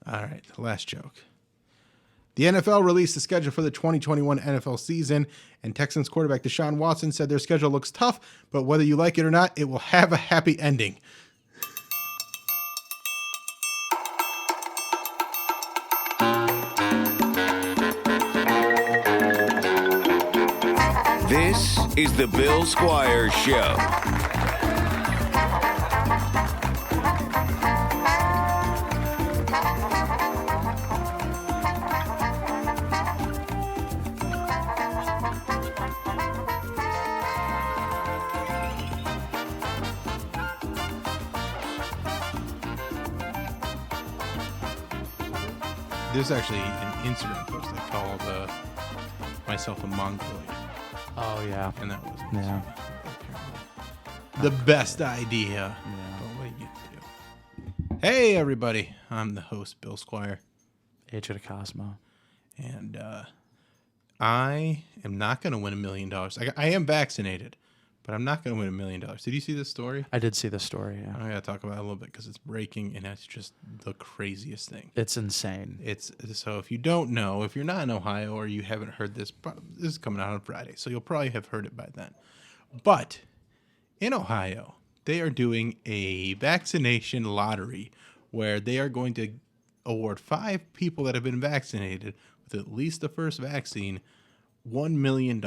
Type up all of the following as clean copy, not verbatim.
All right, last joke. The NFL released the schedule for the 2021 NFL season, and Texans quarterback Deshaun Watson said their schedule looks tough, but whether you like it or not, it will have a happy ending. This is the Bill Squire Show. There's actually an Instagram post I called myself a Mongoloid. Oh, yeah. And that was Yeah. the best idea. Yeah. But what do you get to do? Hey, everybody. I'm the host, Bill Squire. Age of the Cosmo. And I am not going to win $1 million. I am vaccinated, but I'm not going to win $1 million. Did you see this story? I did see the story, yeah. I got to talk about it a little bit because it's breaking, and it's just the craziest thing. It's insane. So if you don't know, if you're not in Ohio or you haven't heard this, this is coming out on Friday, so you'll probably have heard it by then. But in Ohio, they are doing a vaccination lottery where they are going to award 5 people that have been vaccinated with at least the first vaccine $1 million.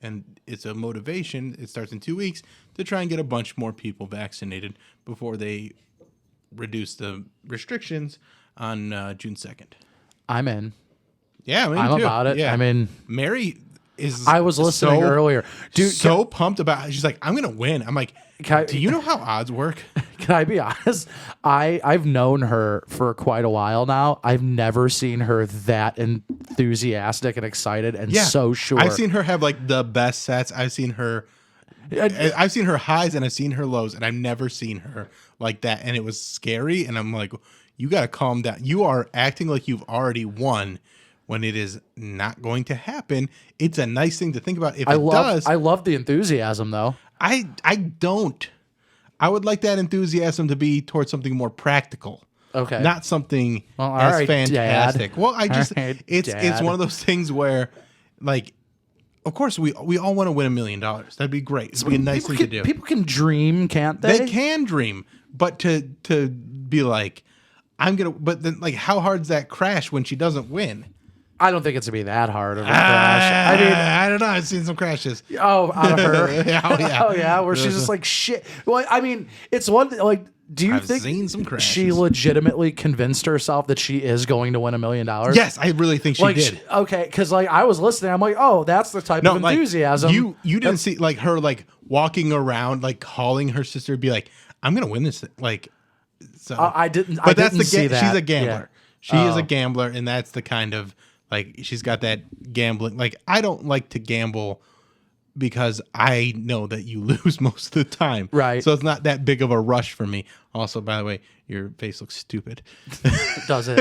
And it's a motivation. It starts in 2 weeks to try and get a bunch more people vaccinated before they reduce the restrictions on June 2nd. I'm in. Yeah, I'm too. about it. Yeah. I mean, Mary is. I was listening earlier. Dude, so pumped about it. She's like, I'm going to win. I'm like, do you know how odds work? Can I be honest? I've known her for quite a while now. I've never seen her that enthusiastic and excited and so sure. I've seen her have like the best sets. I've seen her highs and I've seen her lows, and I've never seen her like that. And it was scary. And I'm like, you got to calm down. You are acting like you've already won when it is not going to happen. It's a nice thing to think about. If it does, I love the enthusiasm though. I don't. I would like that enthusiasm to be towards something more practical. Okay. Not something all as right, fantastic. Dad. Well, it's Dad. one of those things where, like, of course we all want to win $1 million. That'd be great. It'd be a nice thing to do. People can dream, can't they? They can dream, but to be like, but then like, how hard's that crash when she doesn't win? I don't think it's gonna be that hard of a crash. I mean, I don't know. I've seen some crashes. Oh, out of her. Yeah. Oh yeah, where she's just like shit. Well, I mean, it's one like. Do you I've think seen some crashes. She legitimately convinced herself that she is going to win $1 million? Yes, I really think she did. Okay, because like I was listening, I'm like, oh, that's the type of enthusiasm. You didn't see like her like walking around like calling her sister to be like, I'm gonna win this thing. Like, so I didn't. But I that's didn't see that. She's a gambler. Yeah. She is a gambler, and that's the kind of like she's got that gambling. Like, I don't like to gamble because I know that you lose most of the time. Right. So it's not that big of a rush for me. Also, by the way, your face looks stupid. Does it?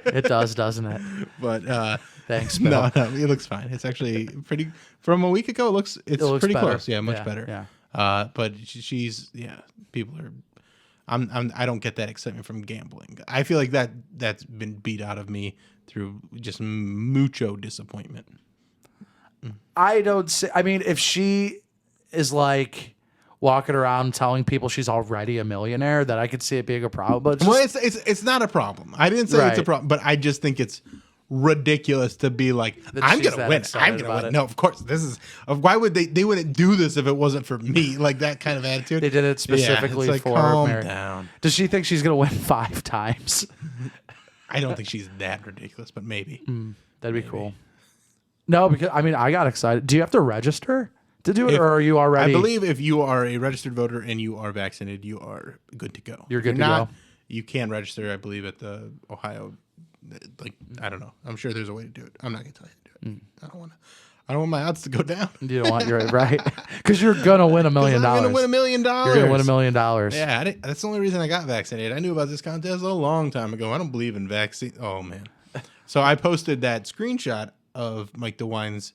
It does, doesn't it? But thanks, Bill. No, it looks fine. It's actually pretty. From a week ago, it looks pretty better. close. Yeah, much better. Yeah. But she's people are. I don't get that excitement from gambling. I feel like that's been beat out of me through just mucho disappointment. I don't see. I mean, if she is like walking around telling people she's already a millionaire, then I could see it being a problem. But it's not a problem. I didn't say it's a problem, but I just think it's ridiculous to be like, I'm gonna win. I'm gonna win. No, of course, this is. Why would they wouldn't do this if it wasn't for me? Like that kind of attitude. They did it specifically like, for calm Mary. down. Does she think she's gonna win 5 times? I don't think she's that ridiculous, but maybe. That'd be cool. No, because I mean, I got excited. Do you have to register to do it, or are you already? I believe if you are a registered voter and you are vaccinated, you are good to go. You're good to go. You can register, I believe, at the Ohio. Like, I don't know. I'm sure there's a way to do it. I'm not gonna tell you to do it. I don't want my odds to go down. You don't want your right because you're gonna win $1 million. I'm gonna win $1 million. You're gonna win $1 million. Yeah, that's the only reason I got vaccinated. I knew about this contest a long time ago. I don't believe in vaccine. Oh man. So I posted that screenshot of Mike DeWine's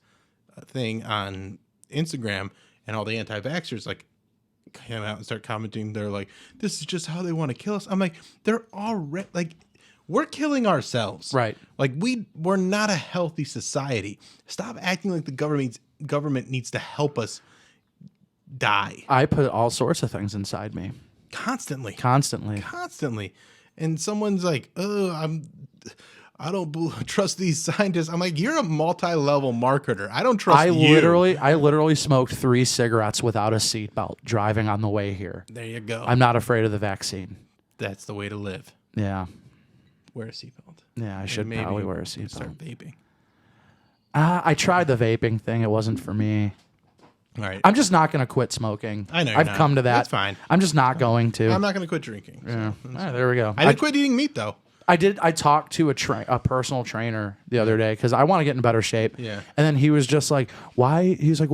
thing on Instagram, and all the anti-vaxxers like came out and start commenting. They're like, "This is just how they want to kill us." I'm like, they're already like, we're killing ourselves. Right. Like we're not a healthy society. Stop acting like the government needs to help us die. I put all sorts of things inside me. Constantly. And someone's like, oh, I don't trust these scientists. I'm like, you're a multi-level marketer. I don't trust you. I literally smoked 3 cigarettes without a seatbelt driving on the way here. There you go. I'm not afraid of the vaccine. That's the way to live. Yeah. Wear a seatbelt. Yeah, I should probably wear a seatbelt. Start vaping. I tried the vaping thing. It wasn't for me. All right. I'm just not going to quit smoking. I know. I've come to that. That's fine. I'm just not going to. I'm not going to quit drinking. So Yeah. All right, there we go. I didn't quit eating meat though. I did. I talked to a personal trainer the other day because I want to get in better shape. Yeah. And then he was just like, "Why?" He's like,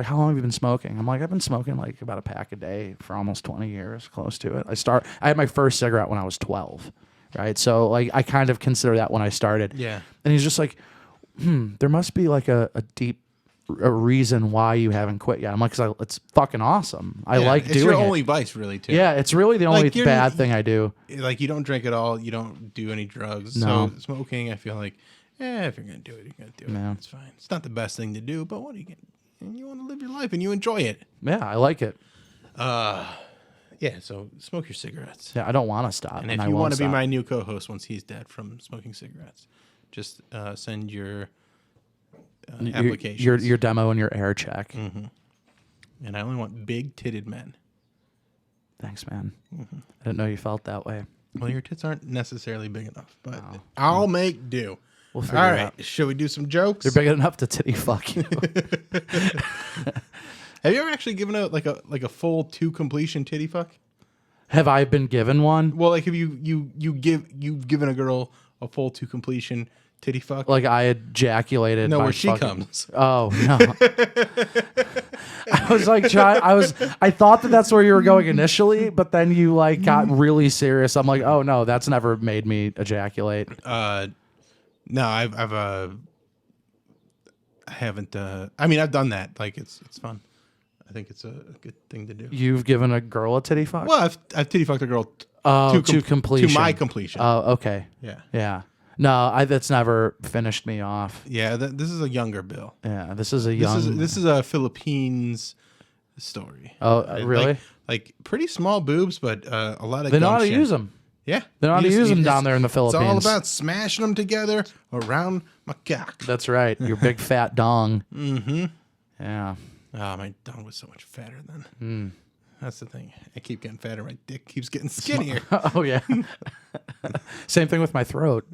"How long have you been smoking?" I'm like, "I've been smoking like about a pack a day for almost 20 years, close to it." I had my first cigarette when I was 12, right? So like, I kind of consider that when I started. Yeah. And he's just like, there must be like a deep reason why you haven't quit yet. I'm like, because it's fucking awesome. I like doing it. It's your only vice, really, too. Yeah, it's really the only Like, bad thing I do. Like, you don't drink at all. You don't do any drugs. No. So smoking, I feel like, if you're going to do it, you're going to do it. Yeah. It's fine. It's not the best thing to do, but what are you going to... You want to live your life and you enjoy it. Yeah, I like it. Yeah, so smoke your cigarettes. Yeah, I don't want to stop. And if you want to be my new co-host once he's dead from smoking cigarettes, just send your applications. Your demo and your air check. Mm-hmm. And I only want big-titted men. Thanks, man. I didn't know you felt that way. Well, your tits aren't necessarily big enough, but I'll make do. We'll figure All it right, out. should we do some jokes? They're big enough to titty fuck you. Have you ever actually given a a full to completion titty fuck? Have I been given one? Well, like, have you've given a girl a full to completion titty fuck? Like I ejaculated. No, by where she fucking- comes. Oh no! I was like, I thought that's where you were going initially, but then you like got really serious. I'm like, oh no, that's never made me ejaculate. No, I haven't. I mean, I've done that. Like, it's fun. I think it's a good thing to do. You've given a girl a titty fuck? Well, I've titty fucked a girl to completion. To my completion. Oh, okay. Yeah. Yeah. No, that's never finished me off. Yeah, this is a younger Bill. Yeah, this is a young. This is a Philippines story. Oh, really? Like pretty small boobs, but a lot of. They know how to use them. Yeah, They know how to use them down there in the Philippines. It's all about smashing them together around my cock. That's right. Your big fat dong. Mm-hmm. Yeah. Oh, my dong was so much fatter then. That's the thing. I keep getting fatter. My dick keeps getting skinnier. Oh yeah. Same thing with my throat.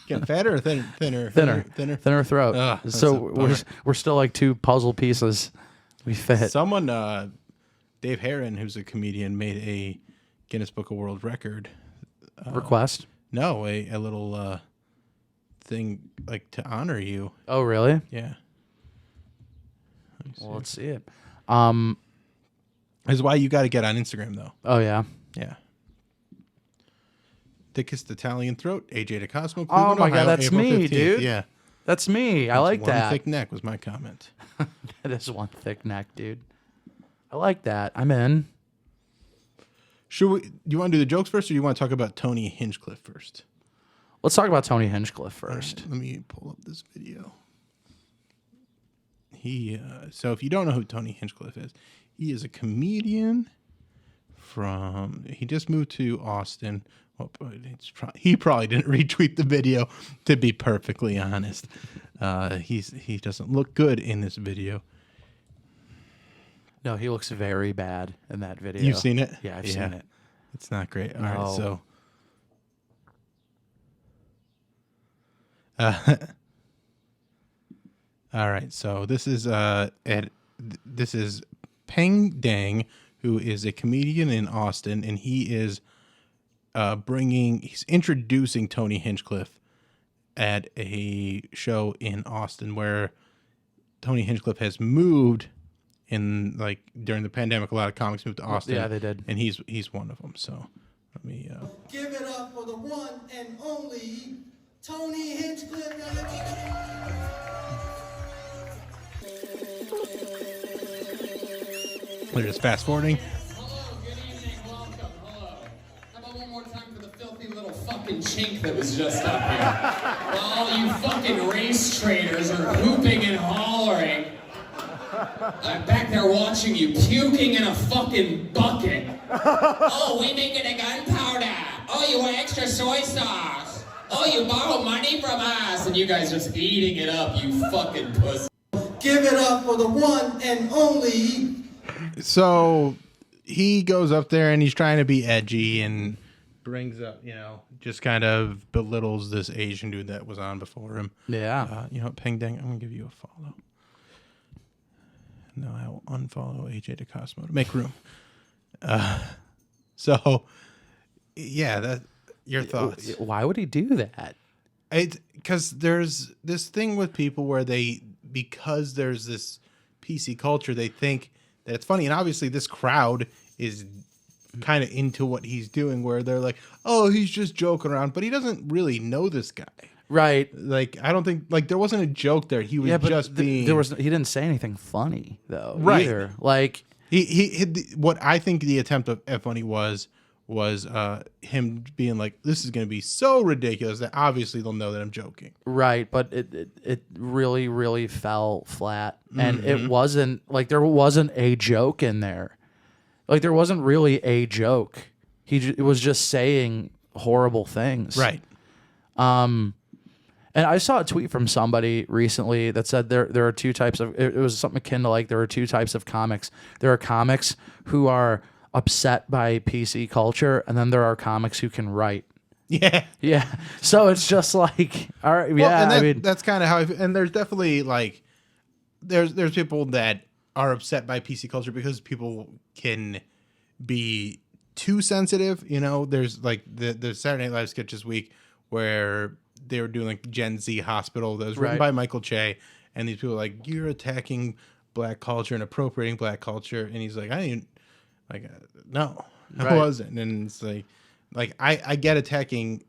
Getting fatter or thinner? Thinner throat. That's So a bummer. we're still like two puzzle pieces. We fit. Someone, Dave Herron, who's a comedian, made a Guinness Book of World Record. Request? No, a little thing like to honor you. Oh really? Yeah. Well, let's see it. Is why you got to get on Instagram though. Oh yeah. Yeah. Thickest Italian throat, AJ to Cosmo. Oh Cleveland, my God, Ohio, that's April me, 15th. dude. Yeah. That's me. I like One that. thick neck was my comment. That is one thick neck, dude. I like that. I'm in. Do you want to do the jokes first, or do you want to talk about Tony Hinchcliffe first? Let's talk about Tony Hinchcliffe first. Let me pull up this video. So if you don't know who Tony Hinchcliffe is, he is a comedian he just moved to Austin. Well, he probably didn't retweet the video, to be perfectly honest. He doesn't look good in this video. No, he looks very bad in that video. You've seen it? Yeah, I've seen it. It's not great. All No. right, so all right, so this is Peng Dang, who is a comedian in Austin, and he is he's introducing Tony Hinchcliffe at a show in Austin where Tony Hinchcliffe has moved in, like, during the pandemic. A lot of comics moved to Austin. Yeah, they did. And he's one of them. So let me give it up for the one and only Tony Hinchcliffe. they're just fast forwarding. Hello, good evening, welcome, hello. How about one more time for the filthy little fucking chink that was just up here. While all you fucking race traitors are hooping and hollering, I'm back there watching you puking in a fucking bucket. Oh, we making a gunpowder. Oh, you want extra soy sauce. Oh, you borrow money from us. And you guys just eating it up, you fucking pussy. Give it up for the one and only. So he goes up there and he's trying to be edgy and brings up, just kind of belittles this Asian dude that was on before him. Yeah. Peng Dang, I'm going to give you a follow. No, I will unfollow AJ DeCosmo to make room. Your thoughts. Why would he do that? Because there's this thing with people where because there's this PC culture, they think that it's funny. And obviously this crowd is kind of into what he's doing, where they're like, oh, he's just joking around, but he doesn't really know this guy. Right. Like, I don't think, there wasn't a joke there. He was just being... He didn't say anything funny, though, right. either. Like... What I think the attempt at funny was him being like, this is going to be so ridiculous that obviously they'll know that I'm joking. Right, but it really, really fell flat. And it wasn't, there wasn't a joke in there. There wasn't really a joke. It was just saying horrible things. Right. And I saw a tweet from somebody recently that said there are two types of, it was something akin to there are two types of comics. There are comics who are upset by PC culture, and then there are comics who can write. Yeah. Yeah. So it's just all right, yeah, and that's kind of how and there's definitely there's people that are upset by PC culture because people can be too sensitive. There's the Saturday Night Live sketch this week where they were doing Gen Z Hospital that was written by Michael Che, and these people are like, you're attacking black culture and appropriating black culture, and he's like, I didn't no, I wasn't. And it's I get attacking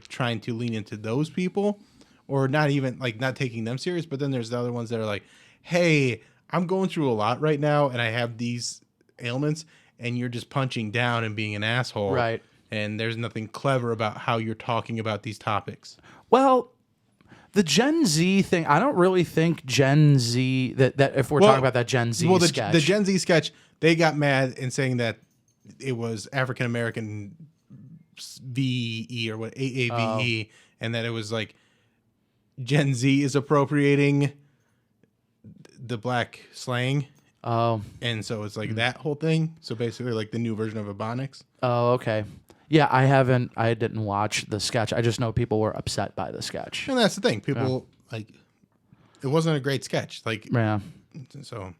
trying to lean into those people, or not even not taking them serious, but then there's the other ones that are like, hey, I'm going through a lot right now and I have these ailments, and you're just punching down and being an asshole, right? And there's nothing clever about how you're talking about these topics. Well, the Gen Z thing, I don't really think Gen Z, that if we're talking about that Gen Z sketch. The Gen Z sketch, they got mad in saying that it was African American VE or what, AAVE, and that it was Gen Z is appropriating the black slang. Oh. And so it's that whole thing. So basically the new version of Ebonics. Oh, okay. Yeah, I didn't watch the sketch. I just know people were upset by the sketch. And that's the thing. People it wasn't a great sketch. Yeah. So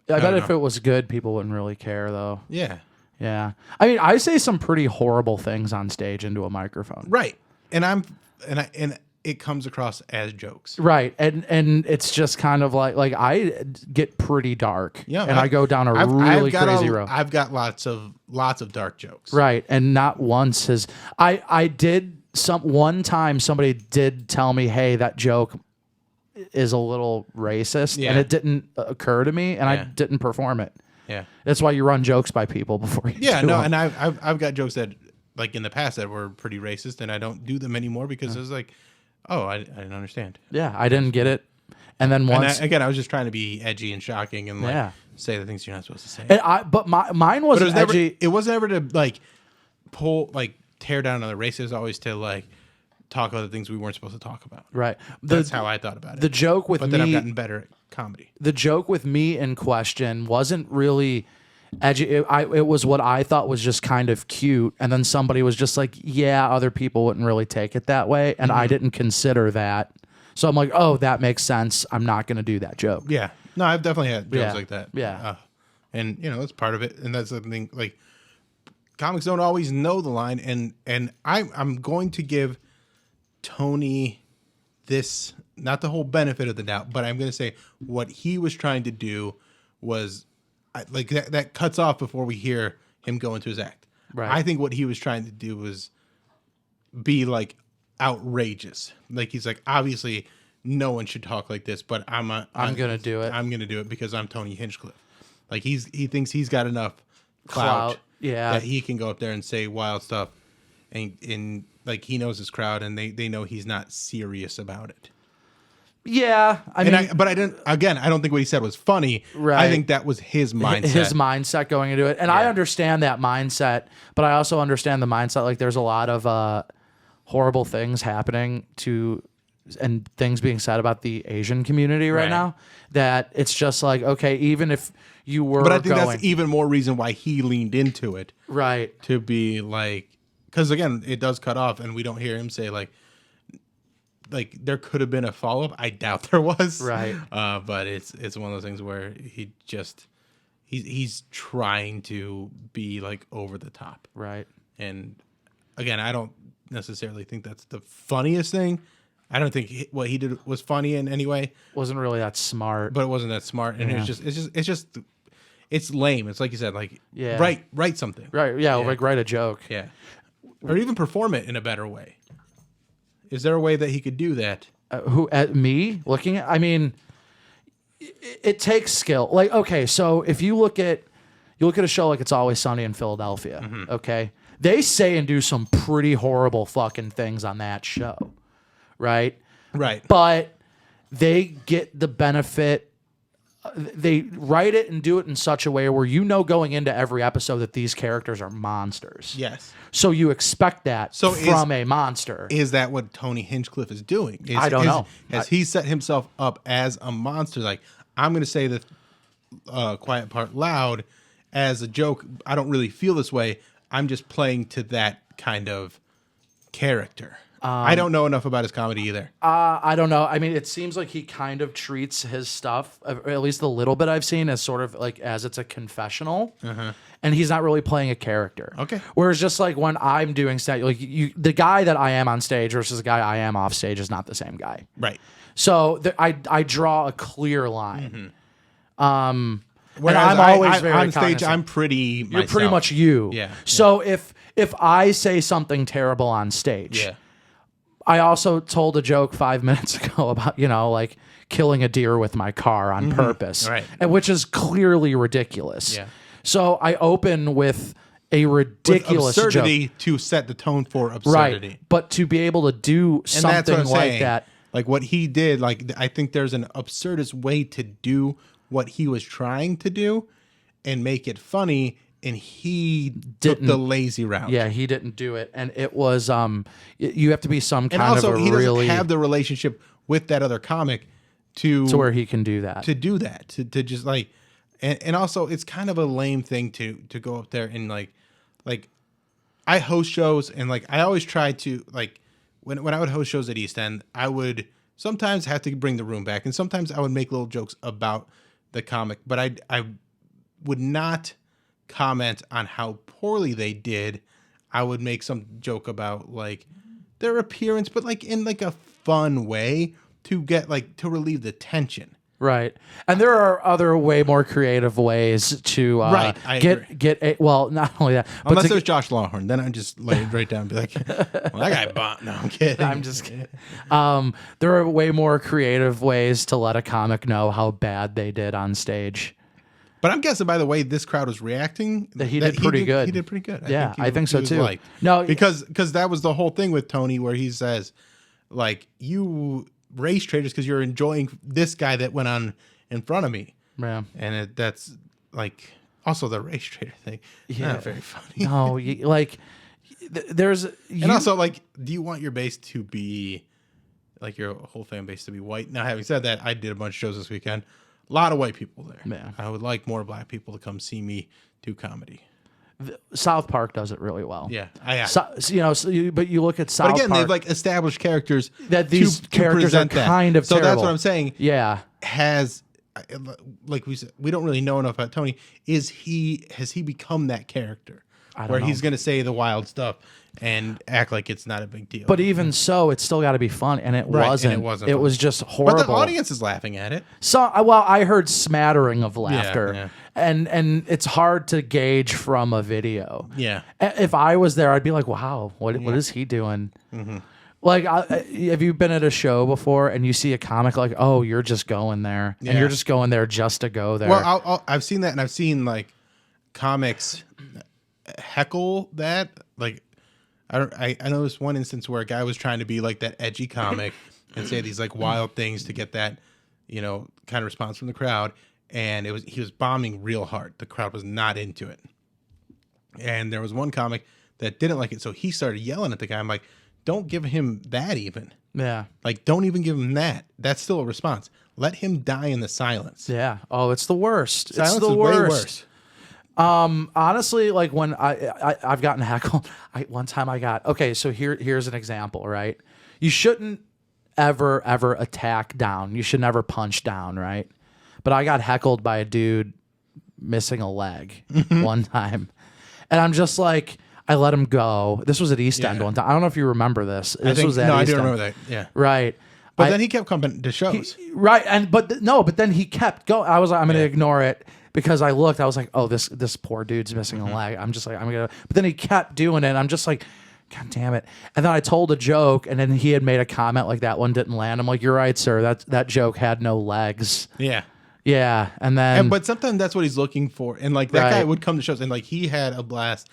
I bet if it was good, people wouldn't really care though. Yeah. Yeah. I mean, I say some pretty horrible things on stage into a microphone. Right. And it comes across as jokes. Right. And it's just kind of I get pretty dark. Yeah. And I go down a really crazy road. I've got lots of dark jokes. Right. And not once has I did one time somebody did tell me, hey, that joke is a little racist. Yeah. And it didn't occur to me, and I didn't perform it. Yeah. That's why you run jokes by people before you do them. And I've got jokes that in the past that were pretty racist, and I don't do them anymore because it was I didn't understand. Yeah, I didn't get it. And then once I was just trying to be edgy and shocking and say the things you're not supposed to say. And mine wasn't edgy. It wasn't ever to pull tear down on the race. It was always to talk about the things we weren't supposed to talk about. Right. That's how I thought about it. The joke with but then I've gotten better at comedy. The joke with me in question wasn't really edgy. It was what I thought was just kind of cute, and then somebody was just like, yeah, other people wouldn't really take it that way, and I didn't consider that. So I'm like, oh, that makes sense. I'm not going to do that joke. Yeah. No, I've definitely had jokes like that. Yeah. And that's part of it, and that's the thing. Comics don't always know the line, and I'm going to give Tony this, not the whole benefit of the doubt, but I'm going to say what he was trying to do was that cuts off before we hear him go into his act. Right. I think what he was trying to do was be outrageous. He's obviously no one should talk like this, but I'm going to do it. I'm going to do it because I'm Tony Hinchcliffe. He thinks he's got enough clout. Yeah. That he can go up there and say wild stuff. and like he knows his crowd, and they know he's not serious about it. Yeah, I don't think what he said was funny. Right. I think that was his mindset. His mindset going into it. And I understand that mindset, but I also understand the mindset. Like there's a lot of horrible things happening and things being said about the Asian community right now that it's just like, okay, even if you were But I think that's even more reason why he leaned into it. Right. To be like, because again, it does cut off and we don't hear him say like there could have been a follow-up. I doubt there was. Right. But it's one of those things where he's trying to be like over the top. Right. And again, I don't necessarily think that's the funniest thing. I don't think what he did was funny in any way. Wasn't really that smart. But it wasn't that smart. And it's lame. It's like you said, like write something. Right. Yeah. Like write a joke. Yeah. Or even perform it in a better way. Is there a way that he could do that? At me looking at? I mean, it takes skill. Like, okay, so if you look at a show like It's Always Sunny in Philadelphia, okay, they say and do some pretty horrible fucking things on that show, right? Right. But they get the benefit. They write it and do it in such a way where going into every episode that these characters are monsters. Yes. So you expect that from a monster. Is that what Tony Hinchcliffe is doing? I don't know. Has he set himself up as a monster? Like, I'm going to say the quiet part loud as a joke. I don't really feel this way. I'm just playing to that kind of character. I don't know enough about his comedy either. I don't know. I mean, it seems like he kind of treats his stuff, or at least the little bit I've seen, as sort of like as it's a confessional, and he's not really playing a character. Okay. Whereas just like when I'm doing stand, like the guy that I am on stage versus the guy I am off stage is not the same guy. Right. So I draw a clear line. Whereas and I'm always very on stage. cognizant. I'm pretty. You're pretty much you. Yeah. So if I say something terrible on stage, I also told a joke 5 minutes ago about, like killing a deer with my car on purpose, right? And which is clearly ridiculous. Yeah. So I open with a ridiculous with absurdity joke. to set the tone for absurdity. Right. But to be able to do something like that. Like what he did, like I think there's an absurdist way to do what he was trying to do and make it funny. And he took the lazy route. Yeah, he didn't do it, and it was you have to be some kind of a really. And also, he doesn't have the relationship with that other comic to where he can do that. To just like, and also it's kind of a lame thing to go up there and like I host shows and like I always try to like when I would host shows at East End, I would sometimes have to bring the room back, and sometimes I would make little jokes about the comic, but I would not comment on how poorly they did. I would make some joke about like their appearance, but like in like a fun way to get like to relieve the tension. Right. And there are other way more creative ways to well, not only that, but unless there's Josh Lawhorn, then I just lay it right down and be like, well, that guy bought. No, I'm kidding. I'm just kidding. There are way more creative ways to let a comic know how bad they did on stage. But I'm guessing by the way this crowd was reacting, that he did pretty good. He did pretty good. I think so too. Liked. No, because that was the whole thing with Tony, where he says, like, you race traders because you're enjoying this guy that went on in front of me. Yeah, and that's like also the race trader thing. Yeah, not very funny. No, and also like, do you want your base to be like your whole fan base to be white? Now, having said that, I did a bunch of shows this weekend. A lot of white people there. Yeah. I would like more black people to come see me do comedy. South Park does it really well. Yeah, but you look at South Park. But again, they've like established characters that these characters are kind of terrible. So that's what I'm saying. Yeah, like we said, we don't really know enough about Tony. Has he become that character where he's going to say the wild stuff and act like it's not a big deal? But even so, it's still got to be fun, and it wasn't. And it wasn't. It was just horrible. But the audience is laughing at it. So, well, I heard smattering of laughter, and it's hard to gauge from a video. Yeah. If I was there, I'd be like, "Wow, what is he doing?" Mm-hmm. Like, have you been at a show before and you see a comic like, "Oh, you're just going there, and you're just going there just to go there"? Well, I've seen that, and I've seen like comics heckle that, like. I know this one instance where a guy was trying to be like that edgy comic and say these like wild things to get that, you know, kind of response from the crowd. And he was bombing real hard. The crowd was not into it. And there was one comic that didn't like it. So he started yelling at the guy. I'm like, don't give him that even. Yeah. Like, don't even give him that. That's still a response. Let him die in the silence. Yeah. Oh, it's the worst. Silence it's the is worst. way worse. Honestly, like when I've gotten heckled. One time I got, okay, so here's an example, right? You shouldn't ever attack down. You should never punch down, right? But I got heckled by a dude missing a leg one time. And I'm just like, I let him go. This was at East End one time. I don't know if you remember this. I do End. remember that. Yeah. Right. But then he kept coming to shows. Right. But then he kept going. I was like, I'm going to ignore it because I looked. I was like, oh, this poor dude's missing a leg. I'm just like, I'm going to. But then he kept doing it. And I'm just like, God damn it. And then I told a joke, and then he had made a comment like that one didn't land. I'm like, you're right, sir. That joke had no legs. Yeah. Yeah. And then. But sometimes that's what he's looking for. And like that guy would come to shows and like he had a blast.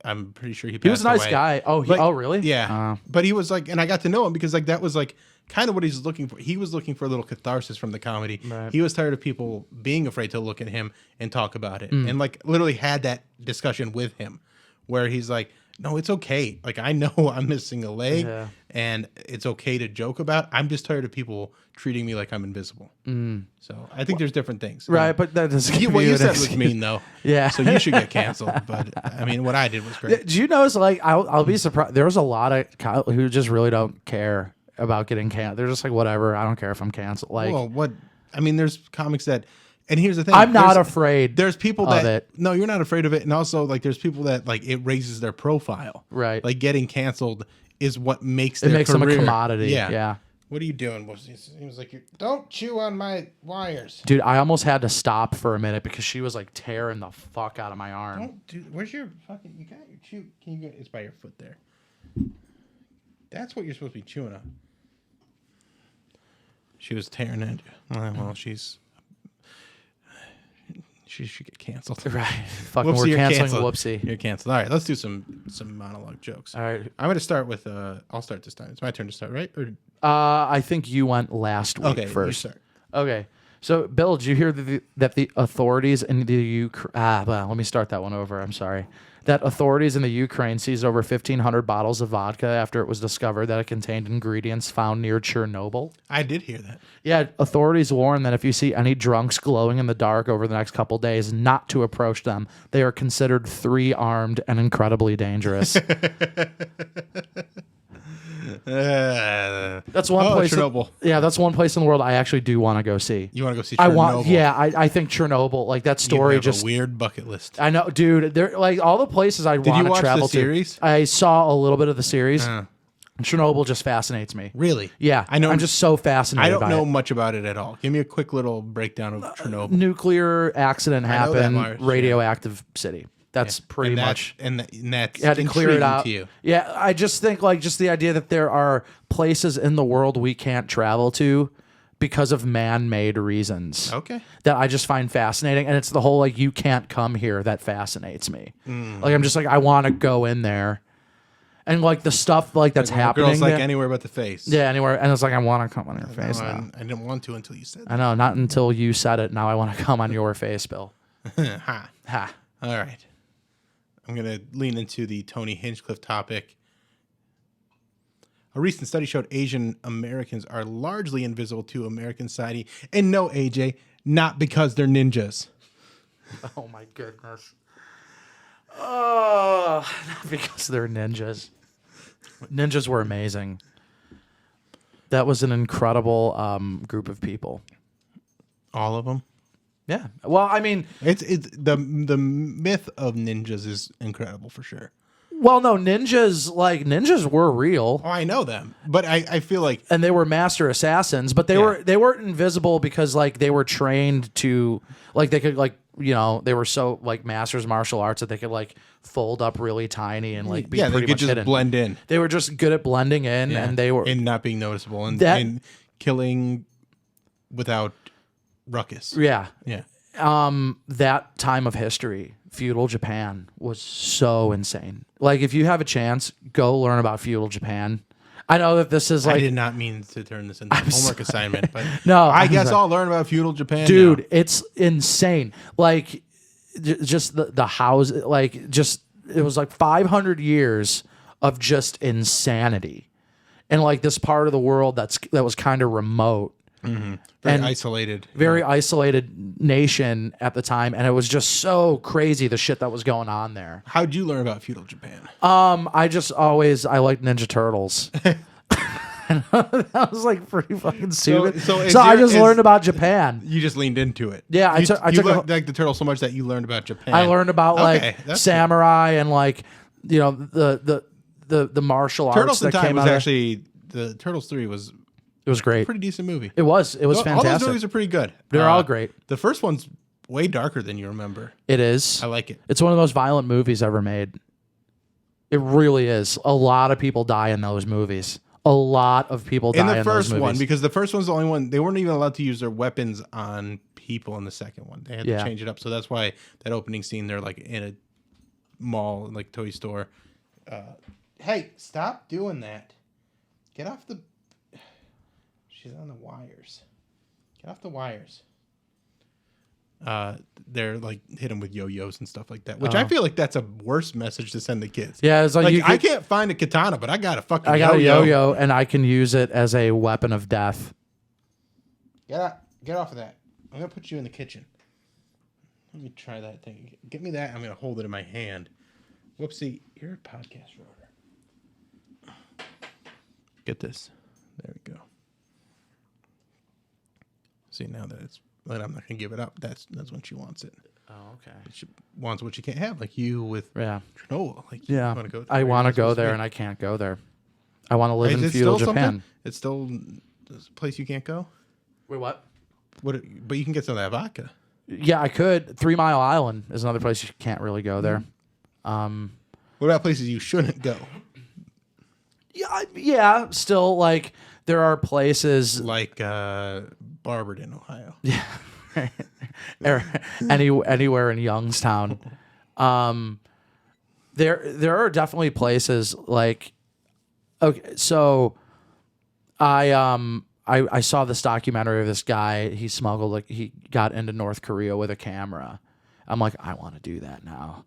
I'm pretty sure he passed away. He was a nice guy. Oh, Like, oh, really? Yeah. But he was like, and I got to know him because like that was like kind of what he's looking for. He was looking for a little catharsis from the comedy. Right. He was tired of people being afraid to look at him and talk about it. And like literally had that discussion with him where he's like, no, it's okay. Like I know I'm missing a leg and it's okay to joke about. I'm just tired of people treating me like I'm invisible. So I think there's different things. Right, but that doesn't. What you said was mean though. Yeah. So you should get canceled. But I mean, what I did was great. Do you notice? Like, I'll be surprised. There was a lot of who just really don't care about getting canceled. They're just like, whatever. I don't care if I'm canceled. Like, Well, what? I mean, there's comics that, and here's the thing. I'm not afraid. There's people of that it. no, you're not afraid of it, and also like there's people that like it raises their profile. Right. Like getting canceled is what makes It their makes them a career. commodity. Yeah. Yeah. What are you doing? He was like, don't chew on my wires. Dude, I almost had to stop for a minute because she was like tearing the fuck out of my arm. Don't do. Where's your fucking? You got your chew? Can you go? It's by your foot there. That's what you're supposed to be chewing on. She was tearing it. Well, she should get canceled. Right. Fucking, Whoopsie, we're you're canceling canceled. Whoopsie. You're canceled. All right, let's do some monologue jokes. All right. I'm going to start with. I'll start this time. It's my turn to start, right? Or I think you went last week okay, first. you start. Okay. So, Bill, did you hear that the authorities in the Ukraine... well, let me start that one over. I'm sorry. That authorities in the Ukraine seized over 1,500 bottles of vodka after it was discovered that it contained ingredients found near Chernobyl. I did hear that. Yeah, authorities warn that if you see any drunks glowing in the dark over the next couple days, not to approach them. They are considered three-armed and incredibly dangerous. That's one place. Chernobyl. That's one place in the world I actually do want to go see. You want to go see Chernobyl? I think Chernobyl, like that You story, have just a weird bucket list. I know, dude. They're like all the places I want to watch travel the series? to. I saw a little bit of the series. Chernobyl just fascinates me. Really? Yeah, I know. I'm just so fascinated. I don't by know it. much about it at all. Give me a quick little breakdown of Chernobyl. Nuclear accident know that, happened. Mars, radioactive city. That's pretty much. And that's You had to clear it out. to you. Yeah, I just think like just the idea that there are places in the world we can't travel to because of man-made reasons. Okay. That I just find fascinating, and it's the whole like you can't come here that fascinates me. Like I'm just like I want to go in there, and like the stuff like that's happening. Girls like there- anywhere but the face. yeah, anywhere, and it's like I want to come on your face. No, now. I didn't want to until you said I know, not until you said it. Now I want to come on your face, Bill. that. Ha. Ha. All right. I'm going to lean into the Tony Hinchcliffe topic. A recent study showed Asian Americans are largely invisible to American society. And no, AJ, not because they're ninjas. Oh my goodness. Oh, because they're ninjas. Ninjas were amazing. That was an incredible group of people. All of them? Yeah. Well, I mean, It's the myth of ninjas is incredible for sure. well, no, ninjas were real. Oh, I know them. But I feel like And they were master assassins, but they weren't invisible because like they were trained to like they could like they were so like masters of martial arts that they could like fold up really tiny and like be they pretty could much just hidden. blend in. They were just good at blending in, and they were and not being noticeable and, That- and killing without ruckus. yeah. Yeah. that time of history, feudal Japan, was so insane. Like, if you have a chance, go learn about feudal Japan. I know that this is like... I did not mean to turn this into a homework assignment, but No, I I'm guess sorry. I'll learn about feudal Japan Dude, now. it's insane. Like, just the house, like, just, it was like 500 years of just insanity. And like this part of the world that was kind of remote. Very and isolated. Very isolated nation at the time. And it was just so crazy, the shit that was going on there. How'd you learn about feudal Japan? I liked Ninja Turtles. That was like pretty fucking stupid. So I just learned about Japan. You just leaned into it. Yeah, I took like the turtle so much that you learned about Japan. I learned about Okay, like that's samurai and like, you know, the martial arts Turtles in that Time came was out of- actually the Turtles 3 was It was a great. pretty decent movie. It was fantastic. All those movies are pretty good. They're all great. The first one's way darker than you remember. It is. I like it. It's one of the most violent movies ever made. It really is. A lot of people die in those movies. A lot of people die In the those first movies. one, because the first one's the only one, they weren't even allowed to use their weapons on people in the second one. They had to change it up. So that's why that opening scene, they're like in a mall, like toy store. Hey, stop doing that. Get off the... She's on the wires. Get off the wires. They're like hit them with yo-yos and stuff like that, which I feel like that's a worse message to send the kids. Yeah, it's like, I can't find a katana, but I got a fucking I got yo-yo. a yo-yo and I can use it as a weapon of death. Get off of that. I'm gonna put you in the kitchen. Let me try that thing. Get me that. I'm gonna hold it in my hand. Whoopsie, you're a podcast rotor. Get this. There we go. See, now that it's, but I'm not gonna give it up. That's when she wants it. Oh, okay. She wants what she can't have, like you with Trunoble. Like, Yeah. you wanna go I want to go there and I can't go there. I want to live in feudal Japan. It's still a place you can't go. Wait, what? What? But you can get some of that vodka. Yeah, I could. 3 Mile Island is another place you can't really go there. What about places you shouldn't go? Yeah, still, like, there are places... Like Barberton, Ohio. Anywhere in Youngstown. There are definitely places, like... Okay, so I saw this documentary of this guy. He smuggled, like, he got into North Korea with a camera. I'm like, I want to do that now.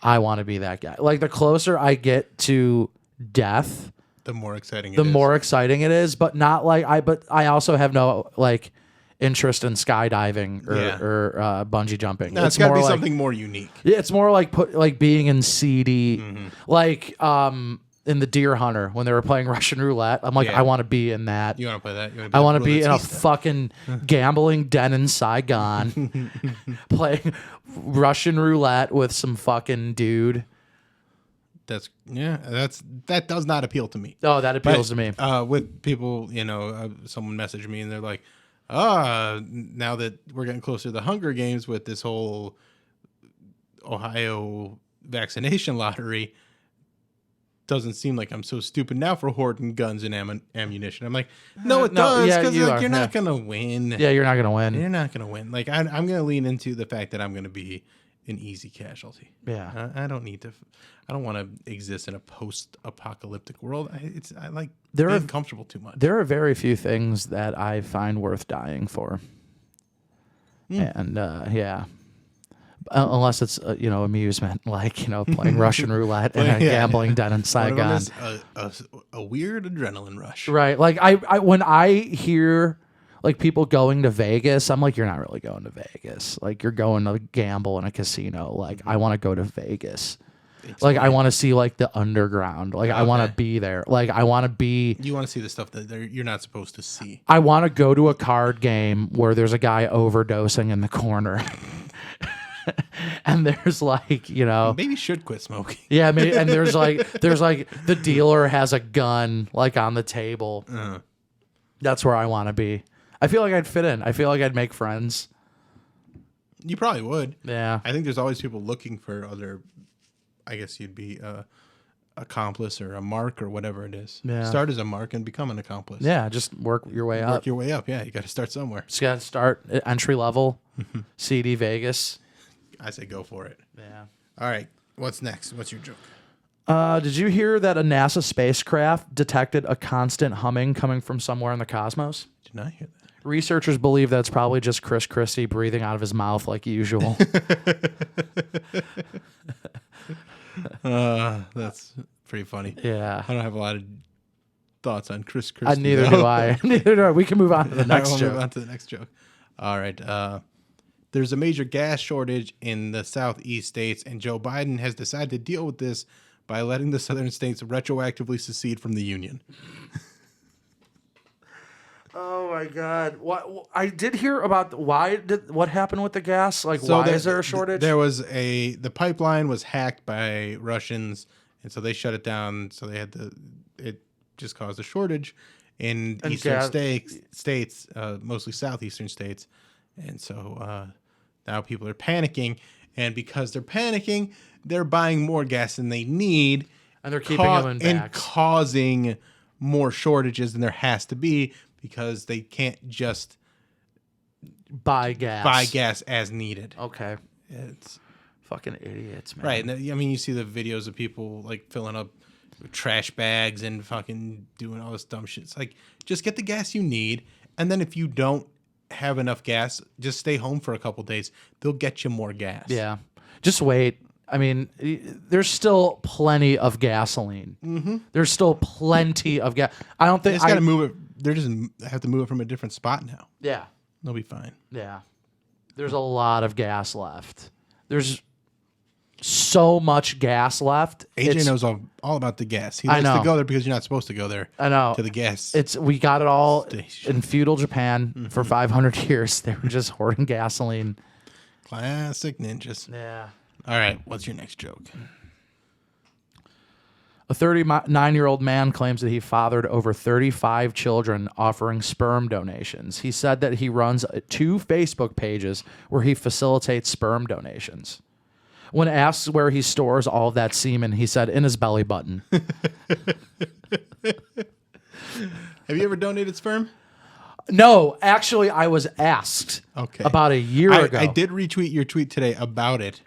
I want to be that guy. Like, the closer I get to death, The more exciting the more exciting it is. But not like but I also have no like interest in skydiving or bungee jumping. No, it's got to more be like, something more unique. Yeah, it's more like being in CD, like in the Deer Hunter when they were playing Russian roulette. I'm like, Yeah. I want to be in that. You want to play that? I want to be in a Roulette-tista? fucking gambling den in Saigon, playing Russian roulette with some fucking dude. That does not appeal to me. Oh, that appeals to me. With people, someone messaged me and they're like, now that we're getting closer to the Hunger Games with this whole Ohio vaccination lottery, doesn't seem like I'm so stupid now for hoarding guns and ammunition. I'm like, no, it does, because you're not going to win. Yeah, you're not gonna win. You're not going to win. Like, I'm going to lean into the fact that I'm going to be an easy casualty. Yeah. I don't need to. I don't want to exist in a post-apocalyptic world. I like There being are- comfortable too much. There are very few things that I find worth dying for. And yeah. Unless it's amusement, like playing Russian roulette in a gambling den in One of Saigon, them is a weird adrenaline rush. right? Like I when I hear like people going to Vegas, I'm like, you're not really going to Vegas. Like you're going to gamble in a casino. Like I want to go to Vegas. Like I want to see like the underground. Like I want to be there. Like I want to be. You want to see the stuff that you're not supposed to see. I want to go to a card game where there's a guy overdosing in the corner. And there's like, Maybe should quit smoking. yeah, maybe, and there's like the dealer has a gun like on the table. That's where I want to be. I feel like I'd fit in. I feel like I'd make friends. You probably would. Yeah. I think there's always people looking for other. I guess you'd be accomplice or a mark or whatever it is. Yeah. Start as a mark and become an accomplice. Yeah, just work your way up. Work your way up. Yeah, you got to start somewhere. Just got to start at entry level, CD Vegas. I say go for it. Yeah. All right. What's next? What's your joke? Did you hear that a NASA spacecraft detected a constant humming coming from somewhere in the cosmos? Did not hear that. Researchers believe that it's probably just Chris Christie breathing out of his mouth like usual. That's pretty funny. Yeah. I don't have a lot of thoughts on Chris Christie. Neither do I. Neither do I. We can move on to the next We'll joke. move on to the next joke. All right. There's a major gas shortage in the southeast states, and Joe Biden has decided to deal with this by letting the southern states retroactively secede from the union. Oh my God! What I did hear about what happened with the gas? Like, So why is there a shortage? There was the pipeline was hacked by Russians, and so they shut it down. So they had it just caused a shortage in eastern states, mostly southeastern states, and so now people are panicking, and because they're panicking, they're buying more gas than they need, and they're keeping them in and bags. causing more shortages than there has to be. Because they can't just buy gas as needed. Okay. It's fucking idiots, man. right. And I mean, you see the videos of people like filling up trash bags and fucking doing all this dumb shit. It's like, just get the gas you need. And then if you don't have enough gas, just stay home for a couple days. They'll get you more gas. Yeah. Just wait. I mean, there's still plenty of gasoline. Mm-hmm. There's still plenty of gas. I don't think They just got to move it. They just have to move it from a different spot now. Yeah. They'll be fine. Yeah. There's a lot of gas left. There's so much gas left. AJ knows all about the gas. He likes to go there because you're not supposed to go there. I know. To the gas. We got it all station. in feudal Japan for 500 years. They were just hoarding gasoline. Classic ninjas. Yeah. All right. What's your next joke? A 39-year-old man claims that he fathered over 35 children offering sperm donations. He said that he runs 2 Facebook pages where he facilitates sperm donations. When asked where he stores all of that semen, he said in his belly button. Have you ever donated sperm? No, actually, I was asked about a year ago. I did retweet your tweet today about it.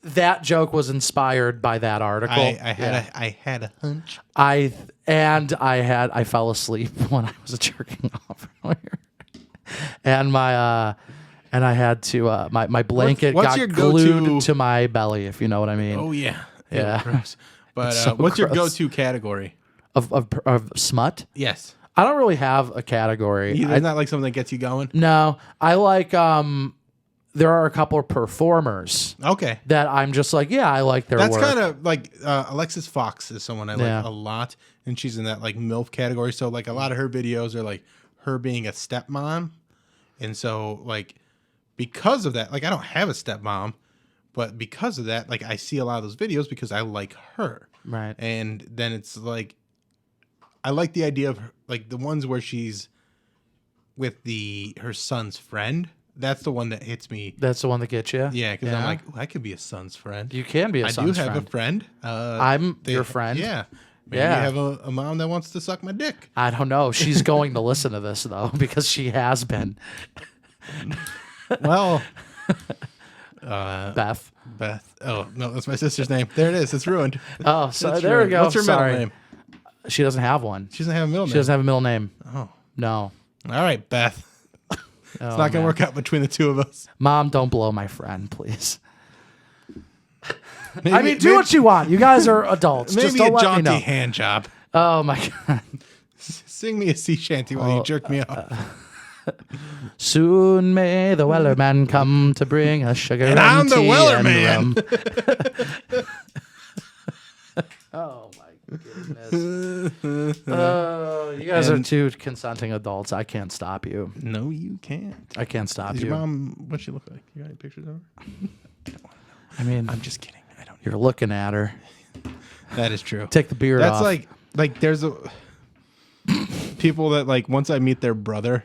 That joke was inspired by that article. I had a hunch. I fell asleep when I was jerking off earlier, and I had to my blanket what's got your glued go-to to my belly, if you know what I mean. Oh yeah, Yeah. Gross. But So what's your gross. go-to category? Of smut. Yes. I don't really have a category. It's not like something that gets you going. No, I like there are a couple of performers Okay. that I'm just like, yeah, I like their That's work. kind of like Alexis Fox is someone I Yeah. like a lot, and she's in that like MILF category. So like a lot of her videos are like her being a stepmom, and so like because of that, like I don't have a stepmom, but because of that, like I see a lot of those videos because I like her, Right. And then it's like I like the idea of her, like the ones where she's with her son's friend. That's the one that hits me. That's the one that gets you. Yeah, because I'm like, ooh, I could be a son's friend. You can be a I son's do have friend. a friend. I'm your friend. Yeah. Maybe Yeah. you have a mom that wants to suck my dick. I don't know. She's going to listen to this though because she has been. Well, Beth. Beth. Oh, no, that's my sister's name. There it is. It's ruined. Oh, so That's there we ruined. go. What's her Sorry. middle name? She doesn't have one. She doesn't have a middle She name. doesn't have a middle name. Oh. No. All right, Beth. It's Oh, not going to man. work out between the two of us. Mom, don't blow my friend, please. Maybe, I mean, do what you want. You guys are adults. Maybe Just don't a let me jaunty know. hand job. Oh my God. Sing me a sea shanty while you jerk me off. Soon may the Wellerman come to bring us sugar and I'm the tea Wellerman. and rum. Oh my goodness. Oh, you guys are two consenting adults. I can't stop you. No, you can't. I can't stop Is you. your mom, what's she look like? You got any pictures of her? I mean, I'm just kidding. I don't. you're looking at her. That is true. Take the beard That's off. like there's a people that like once I meet their brother,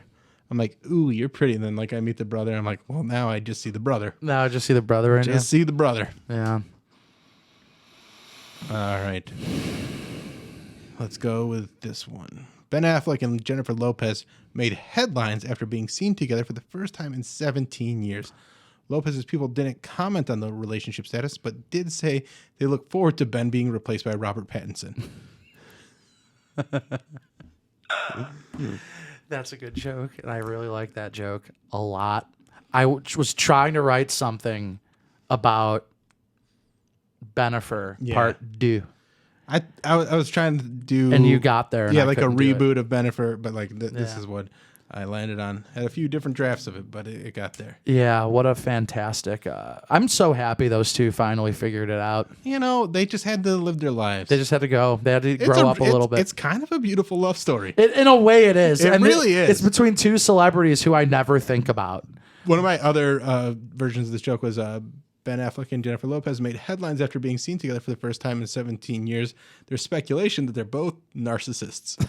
I'm like, ooh, you're pretty. And then like I meet the brother, I'm like, well, now I just see the brother. No, just see the brother in you. Just see the brother. Yeah. All right. let's go with this one. Ben Affleck and Jennifer Lopez made headlines after being seen together for the first time in 17 years. Lopez's people didn't comment on the relationship status, but did say they look forward to Ben being replaced by Robert Pattinson. That's a good joke, and I really like that joke a lot. I was trying to write something about Bennifer Part 2. I was trying to do... And you got there. Yeah, like a reboot of Bennifer, but like this is what I landed on. Had a few different drafts of it, but it got there. Yeah, what a fantastic... I'm so happy those two finally figured it out. You know, they just had to live their lives. They just had to go. They had to grow up a little bit. It's kind of a beautiful love story. In a way, it is. It really is. It's between two celebrities who I never think about. One of my other versions of this joke was Ben Affleck and Jennifer Lopez made headlines after being seen together for the first time in 17 years. There's speculation that they're both narcissists.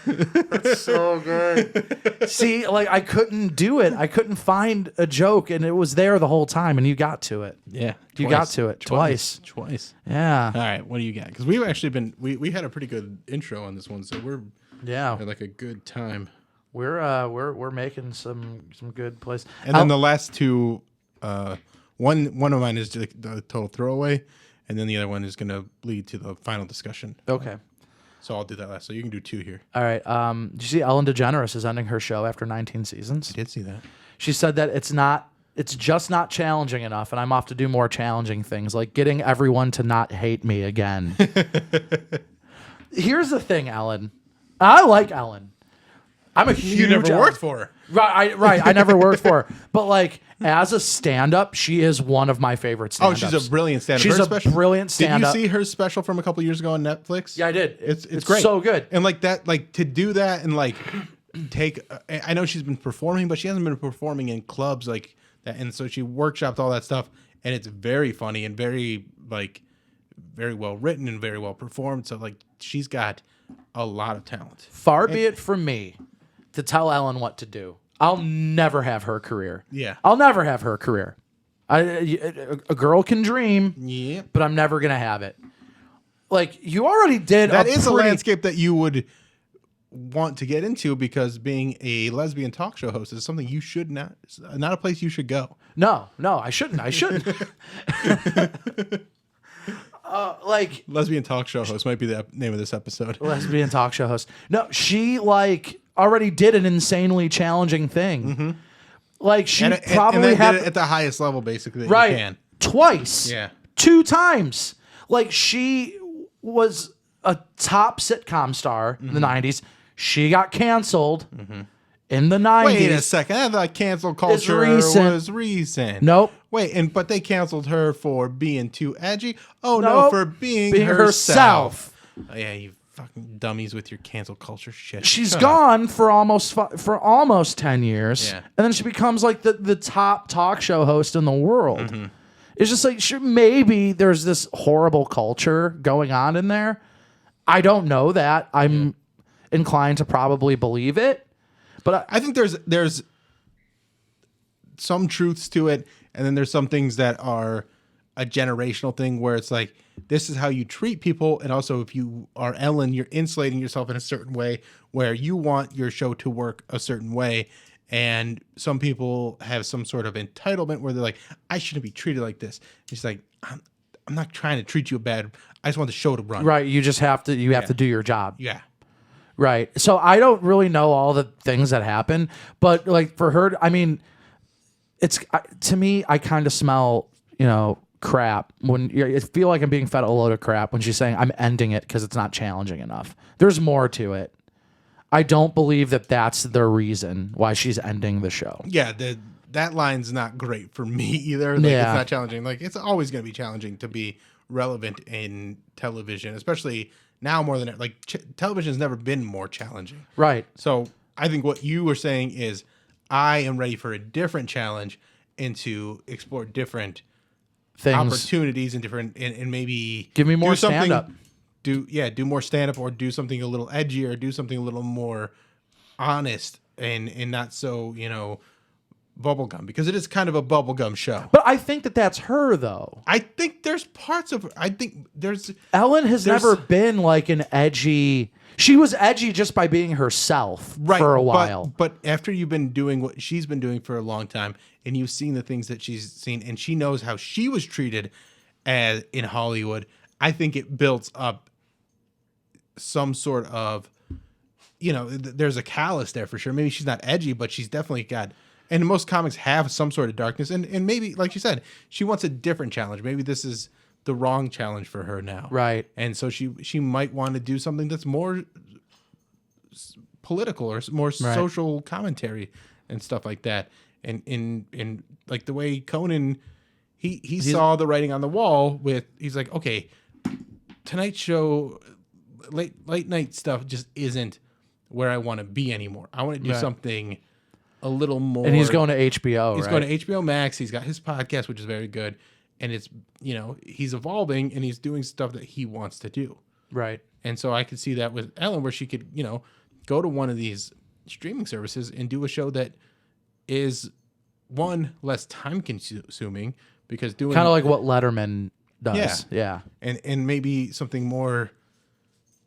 That's so good. See, like I couldn't do it. I couldn't find a joke, and it was there the whole time, and you got to it. Yeah. You got to it twice. Yeah. All right, what do you got? Because we've actually been, we had a pretty good intro on this one, so we're at like a good time. We're making some good plays. And then the last two, one of mine is the total throwaway, and then the other one is going to lead to the final discussion. Okay. So I'll do that last. So you can do two here. All right. Did you see Ellen DeGeneres is ending her show after 19 seasons? I did see that. She said that it's just not challenging enough, and I'm off to do more challenging things, like getting everyone to not hate me again. Here's the thing, Ellen. I like Ellen. I'm a huge... You never worked for her. Right. I never worked for her. But like as a stand-up, she is one of my favorite stand-ups. Oh, she's a brilliant stand-up. She's a brilliant stand-up. Did you see her special from a couple years ago on Netflix? Yeah, I did. It's great. So good. And like that, like to do that and like take. I know she's been performing, but she hasn't been performing in clubs like that. And so she workshopped all that stuff, and it's very funny and very well written and very well performed. So like she's got a lot of talent. Far be it from me to tell Ellen what to do. I'll never have her career. Yeah. I'll never have her career. A girl can dream, Yeah. but I'm never going to have it. Like, you already did That is a landscape that you would want to get into, because being a lesbian talk show host is something you should not a place you should go. No, I shouldn't. Like, lesbian talk show host might be the name of this episode. Lesbian talk show host. No, she like already did an insanely challenging thing. Mm-hmm. Like she probably did it at the highest level, basically. That right you can. Twice. Yeah. 2 times. Like she was a top sitcom star in the 90s. She got canceled in the 90s. Wait a second. I thought cancel culture was recent. Nope. Wait, but they canceled her for being too edgy? Oh, Nope. no, for being herself. Oh, yeah, you fucking dummies with your cancel culture shit. She's gone for almost 10 years. Yeah. And then she becomes like the top talk show host in the world. It's just like maybe there's this horrible culture going on in there. I don't know that. I'm inclined to probably believe it. But I think there's some truths to it, and then there's some things that are a generational thing where it's like, this is how you treat people, and also if you are Ellen, you're insulating yourself in a certain way where you want your show to work a certain way, and some people have some sort of entitlement where they're like, I shouldn't be treated like this. And she's like, I'm not trying to treat you bad. I just want the show to run. Right, you just have to have to do your job. Yeah. Right. So I don't really know all the things that happen, but like for her, I mean, it's to me, I kind of smell, crap when I feel like I'm being fed a load of crap when she's saying I'm ending it because it's not challenging enough. There's more to it. I don't believe that that's the reason why she's ending the show. Yeah. That line's not great for me either. Like, it's not challenging. Like, it's always going to be challenging to be relevant in television, especially now more than ever. Like, television has never been more challenging. Right. So I think what you were saying is I am ready for a different challenge and to explore different things, opportunities and different, and maybe give me more stand up. Do more stand up, or do something a little edgier, or do something a little more honest and not so, bubblegum because it is kind of a bubblegum show. But I think that that's her, though. I think there's parts of I think there's Ellen has never been like an edgy. She was edgy just by being herself for a while. But after you've been doing what she's been doing for a long time, and you've seen the things that she's seen, and she knows how she was treated as in Hollywood, I think it builds up some sort of, there's a callus there for sure. Maybe she's not edgy, but she's definitely got. And most comics have some sort of darkness, and maybe, like you said, she wants a different challenge. Maybe this is the wrong challenge for her now. Right. And so she might want to do something that's more political or more social commentary and stuff like that. And in like the way Conan, he saw the writing on the wall he's like, okay, Tonight Show, late night stuff just isn't where I want to be anymore. I want to do something a little more. And he's going to HBO, He's going to HBO Max. He's got his podcast, which is very good. And it's, he's evolving and he's doing stuff that he wants to do. Right. And so I could see that with Ellen, where she could, go to one of these streaming services and do a show that is, one, less time consuming because doing kind of like what Letterman does. Yeah. And maybe something more,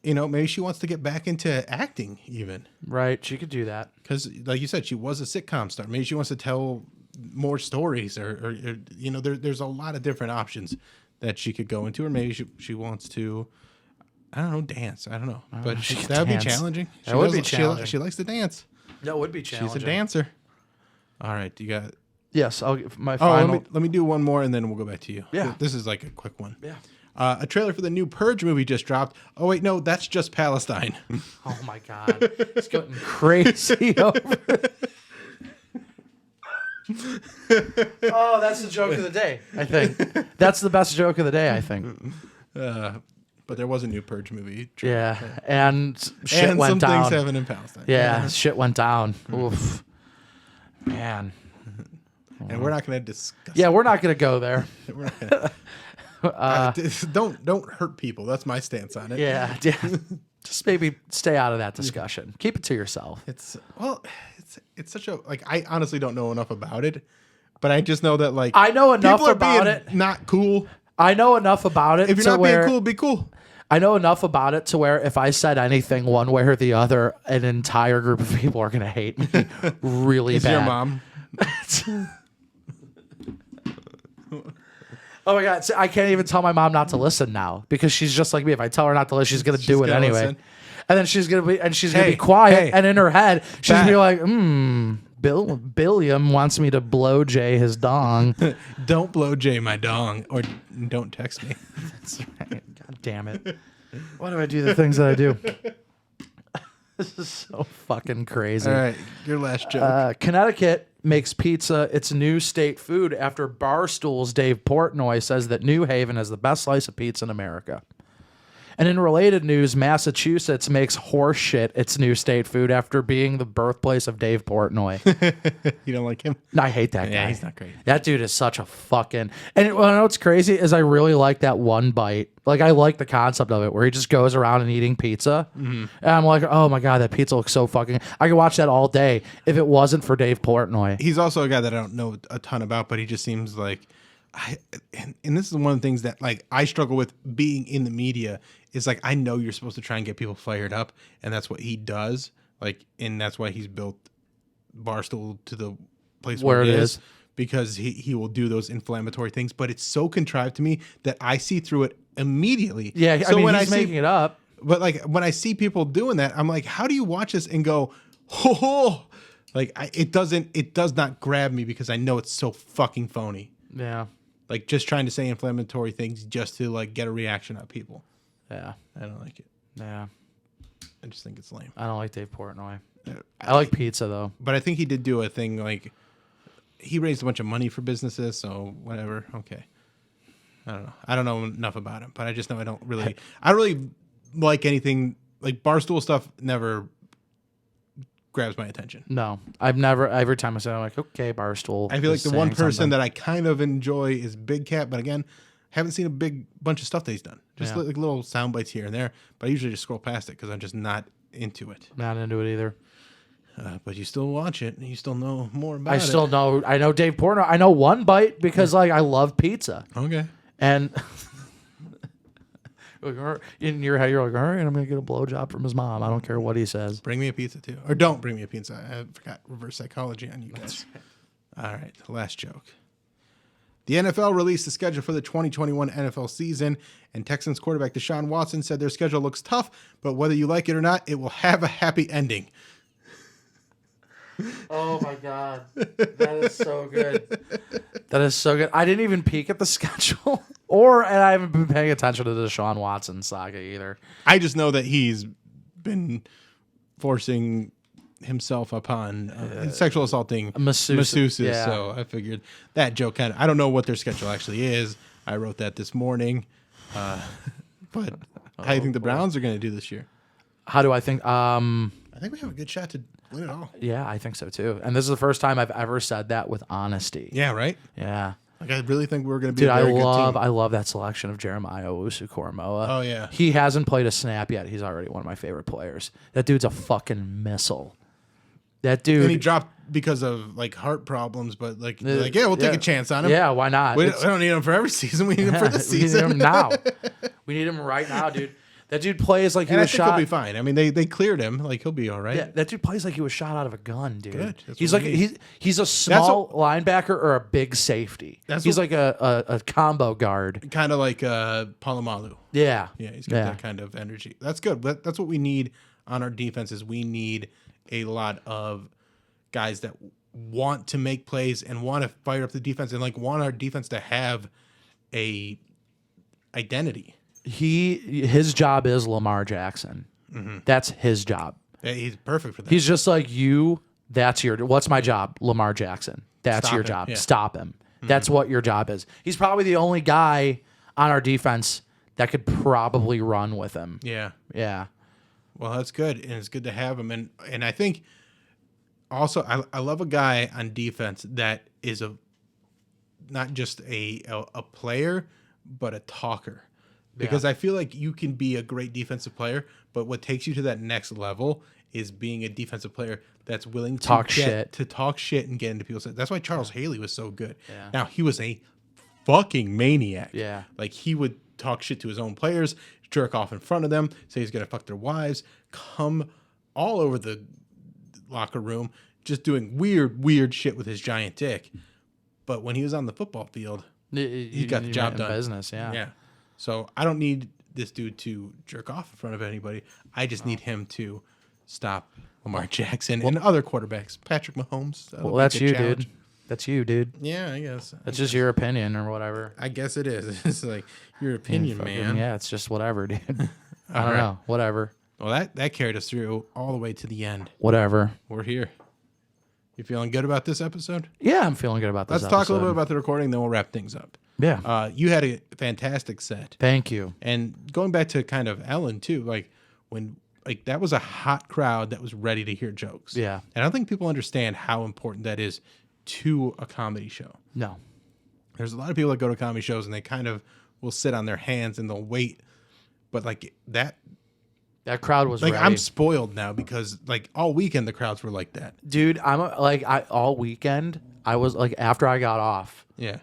maybe she wants to get back into acting even. Right. She could do that. Because like you said, she was a sitcom star. Maybe she wants to tell more stories or there's a lot of different options that she could go into, or maybe she wants to, I don't know, dance. I don't know, but that would be challenging. That would be challenging. She likes to dance. That would be challenging. She's a dancer. All right, you got. Yes, I'll give my final. Let me do one more, and then we'll go back to you. Yeah, this is like a quick one. Yeah. A trailer for the new Purge movie just dropped. Oh wait, no, that's just Palestine. Oh my God, it's getting crazy over. Oh, that's the joke of the day. I think that's the best joke of the day. I think. But there was a new Purge movie. Yeah, and shit went down. Some things happen in Palestine. Yeah, shit went down. Oof, man. And we're not going to discuss. Yeah, we're not going to go there. We're not gonna, don't hurt people. That's my stance on it. Yeah, just maybe stay out of that discussion. Keep it to yourself. It's such a I honestly don't know enough about it, but I just know that I know enough people are about being it. Not cool. I know enough about it. If you're not being cool, be cool. I know enough about it to where if I said anything one way or the other, an entire group of people are going to hate me really bad. Your mom. Oh my God. I can't even tell my mom not to listen now because she's just like me. If I tell her not to listen, she's going to do it anyway. Listen. And then she's going to be quiet. And in her head, she's going to be like, Billiam wants me to blow Jay his dong. Don't blow Jay my dong, or don't text me. That's right. God damn it. Why do I do the things that I do? This is so fucking crazy. All right, your last joke. Connecticut makes pizza its new state food after Barstool's Dave Portnoy says that New Haven has the best slice of pizza in America. And in related news, Massachusetts makes horse shit its new state food after being the birthplace of Dave Portnoy. You don't like him? No, I hate that guy. Yeah, he's not great. That dude is such a fucking... And you know what's crazy is I really like that one bite. Like, I like the concept of it where he just goes around and eating pizza. Mm-hmm. And I'm like, oh my God, that pizza looks so fucking... I could watch that all day if it wasn't for Dave Portnoy. He's also a guy that I don't know a ton about, but he just seems like... And this is one of the things that I struggle with being in the media is I know you're supposed to try and get people fired up, and that's what he does. And that's why he's built Barstool to the place where it is, because he will do those inflammatory things. But it's so contrived to me that I see through it immediately. Yeah, so when he's making it up. But when I see people doing that, I'm like, how do you watch this and go, oh, it does not grab me because I know it's so fucking phony. Yeah. Just trying to say inflammatory things just to get a reaction out of people. Yeah. I don't like it. Yeah. I just think it's lame. I don't like Dave Portnoy. I like pizza though. But I think he did do a thing he raised a bunch of money for businesses, so whatever. Okay. I don't know. I don't know enough about him, but I just know I don't really like anything Barstool stuff never grabs my attention. No, I've never. Every time I say, I'm like, okay, Barstool. I feel like the one person that I kind of enjoy is Big Cat, but again, haven't seen a big bunch of stuff that he's done. Just little sound bites here and there, but I usually just scroll past it because I'm just not into it. Not into it either. But you still watch it, and you still know more about I it. still know. I know Dave Portnoy. I know one bite because like I love pizza. Okay. And in your head, you're like, all right, I'm gonna get a blowjob from his mom. I don't care what he says. Bring me a pizza too, or don't bring me a pizza. I forgot reverse psychology on you guys. All right, last joke. The NFL released the schedule for the 2021 NFL season, and Texans quarterback Deshaun Watson said their schedule looks tough, but whether you like it or not, it will have a happy ending. Oh my god, that is so good. That is so good. I didn't even peek at the schedule, and I haven't been paying attention to the Deshaun Watson saga either. I just know that he's been forcing himself upon sexual assaulting masseuses, yeah. So I figured that joke kind of. I don't know what their schedule actually is. I wrote that this morning, but how do you think the Browns are going to do this year? How do I think? I think we have a good shot to win it all. Yeah, I think so too. And this is the first time I've ever said that with honesty. Yeah, right. Yeah. Like I really think we're going to be Dude, a very good team. I love that selection of Jeremiah Owusu-Koramoah. Oh, yeah. He hasn't played a snap yet. He's already one of my favorite players. That dude's a fucking missile. That dude. And he dropped because of like heart problems, but like, yeah, we'll take a chance on him. Yeah, why not? We don't need him for every season. We need him for this season. We need him now. We need him right now, dude. That dude plays like he And I was think shot. he'll be fine. I mean, they cleared him. Like he'll be all right. Yeah, that dude plays like he was shot out of a gun, dude. Good. That's He's what like we need. he's a small linebacker or a big safety. He's like a combo guard. Kind of like Palomalu. Yeah. Yeah, he's got that kind of energy. That's good. That's what we need on our defenses. We need a lot of guys that want to make plays and want to fire up the defense and like want our defense to have a identity. His job is Lamar Jackson. Mm-hmm. That's his job. Yeah, he's perfect for that. He's just like you. That's what's my job? Lamar Jackson. That's Stop your him, job. yeah. Stop him. Mm-hmm. That's what your job is. He's probably the only guy on our defense that could probably run with him. Yeah. Yeah. Well, that's good. And it's good to have him. And I think also I love a guy on defense that is not just a player, but a talker. Because I feel like you can be a great defensive player, but what takes you to that next level is being a defensive player that's willing to talk shit and get into people's heads. That's why Charles Haley was so good. Yeah. Now, he was a fucking maniac. Yeah. Like, he would talk shit to his own players, jerk off in front of them, say he's going to fuck their wives, come all over the locker room, just doing weird shit with his giant dick. But when he was on the football field, he got the job done. Business, yeah. Yeah. So I don't need this dude to jerk off in front of anybody. I just need him to stop Lamar Jackson and other quarterbacks. Patrick Mahomes. Well, that's you, dude. That's you, dude. Yeah, I guess. That's just your opinion or whatever. I guess it is. It's like your opinion, man. Yeah, it's just whatever, dude. I don't know. Whatever. Well, that carried us through all the way to the end. Whatever. We're here. You feeling good about this episode? Yeah, I'm feeling good about this Let's talk a little bit about the recording, then we'll wrap things up. Yeah. You had a fantastic set. Thank you. And going back to kind of Ellen too, like when that was a hot crowd that was ready to hear jokes. Yeah. And I don't think people understand how important that is to a comedy show. No. There's a lot of people that go to comedy shows and they kind of will sit on their hands and they'll wait. But like that crowd was like ready. I'm spoiled now because like all weekend the crowds were like that. Dude, all weekend I was like after I got off. Yeah.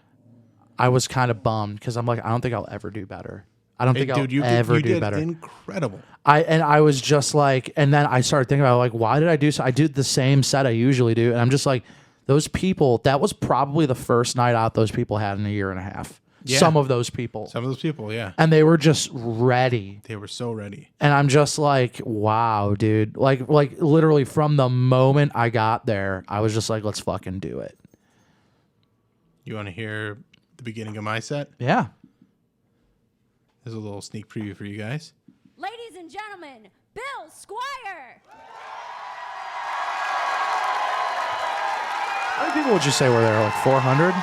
I was kind of bummed because I'm like, I don't think I'll ever do better. I don't think I'll ever do better. Incredible. I was just like, and then I started thinking about like, why did I do so? I did the same set I usually do, and I'm just like, those people. That was probably the first night out those people had in a year and a half. Yeah. Some of those people, Yeah. and they were just ready. They were so ready. And I'm just like, wow, dude. Like literally from the moment I got there, I was just like, let's fucking do it. You want to hear the beginning of my set? Yeah. There's a little sneak preview for you guys. Ladies and gentlemen, Bill Squire. How many people would you say were there? Like 400?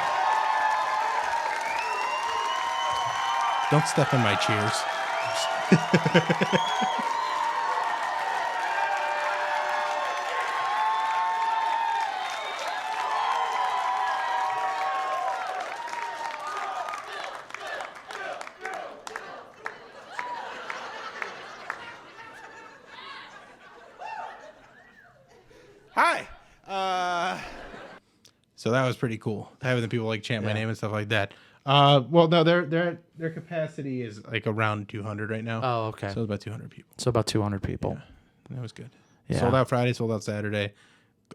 Don't step on my cheers. Hi. So that was pretty cool. Having the people like chant my name and stuff like that. Well, no, their capacity is like around 200 right now. Oh, okay. So it's about 200 people. So about 200 people. That was good. Yeah. Sold out Friday, sold out Saturday.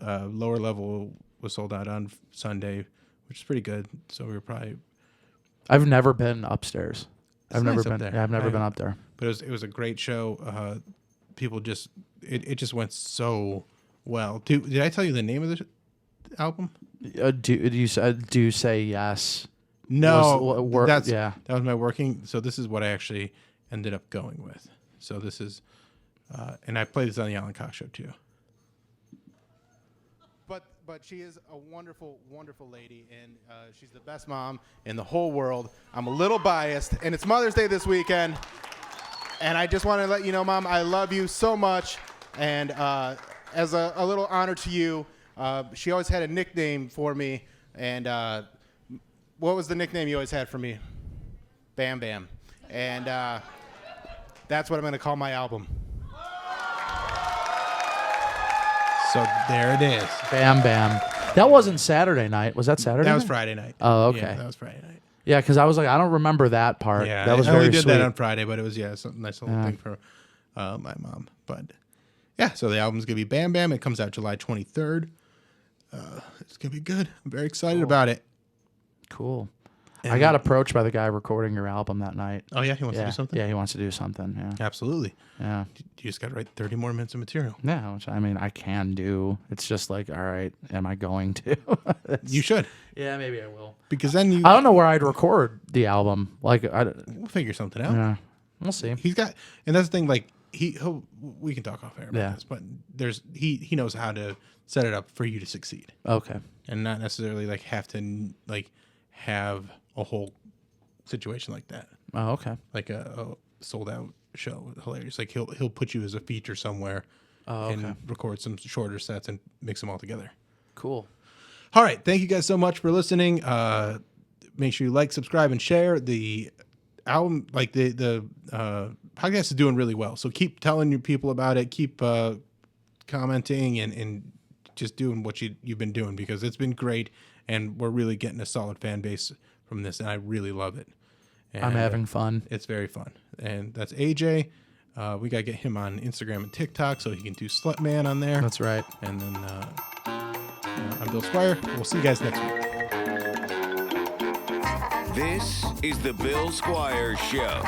Lower level was sold out on Sunday, which is pretty good. So we were probably. I've never been upstairs. It's I've never nice up been there. Yeah, I've never been up there. But it was a great show. People just it just went so well. Did I tell you the name of the album? Do you say yes? No, Was- that was my working. So this is what I actually ended up going with. So this is, and I played this on the Alan Cox Show too. But she is a wonderful, wonderful lady, and she's the best mom in the whole world. I'm a little biased, and it's Mother's Day this weekend, and I just want to let you know, Mom, I love you so much, and as a little honor to you, she always had a nickname for me, and what was the nickname you always had for me? Bam Bam, and that's what I'm going to call my album. So there it is. Bam Bam. That wasn't Saturday night. Was that Saturday? That was night? Friday night. Oh, okay. Yeah, that was Friday night. Yeah, because I was like, I don't remember that part. Yeah, that was I very only did sweet. that on Friday, but it was some nice little thing for my mom. But yeah, so the album's gonna be Bam Bam. It comes out July 23rd. It's gonna be good. I'm very excited about it. Cool. I got approached by the guy recording your album that night. Oh yeah, he wants to do something. Yeah, he wants to do something. Yeah. Absolutely. Yeah. You just got to write 30 more minutes of material. Yeah, which I mean, I can do. It's just like, all right, am I going to? You should, Yeah, maybe I will. because then I don't know where I'd record the album. Like, we'll figure something out. yeah, we'll see. He's got, and that's the thing. Like we can talk off air about Yeah. this, but he knows how to set it up for you to succeed, Okay. and not necessarily like have to like have a whole situation like that. Oh, okay. Like a sold out show. Hilarious. Like he'll put you as a feature somewhere and record some shorter sets and mix them all together. Cool. All right. Thank you guys so much for listening. Make sure you like, subscribe, and share. The album, like the podcast is doing really well. So keep telling your people about it. Keep commenting and just doing what you've been doing, because it's been great. And we're really getting a solid fan base from this, and I really love it. And I'm having fun. It's very fun. And that's AJ. We got to get him on Instagram and TikTok so he can do Slutman on there. That's right. And then I'm Bill Squire. We'll see you guys next week. This is the Bill Squire Show.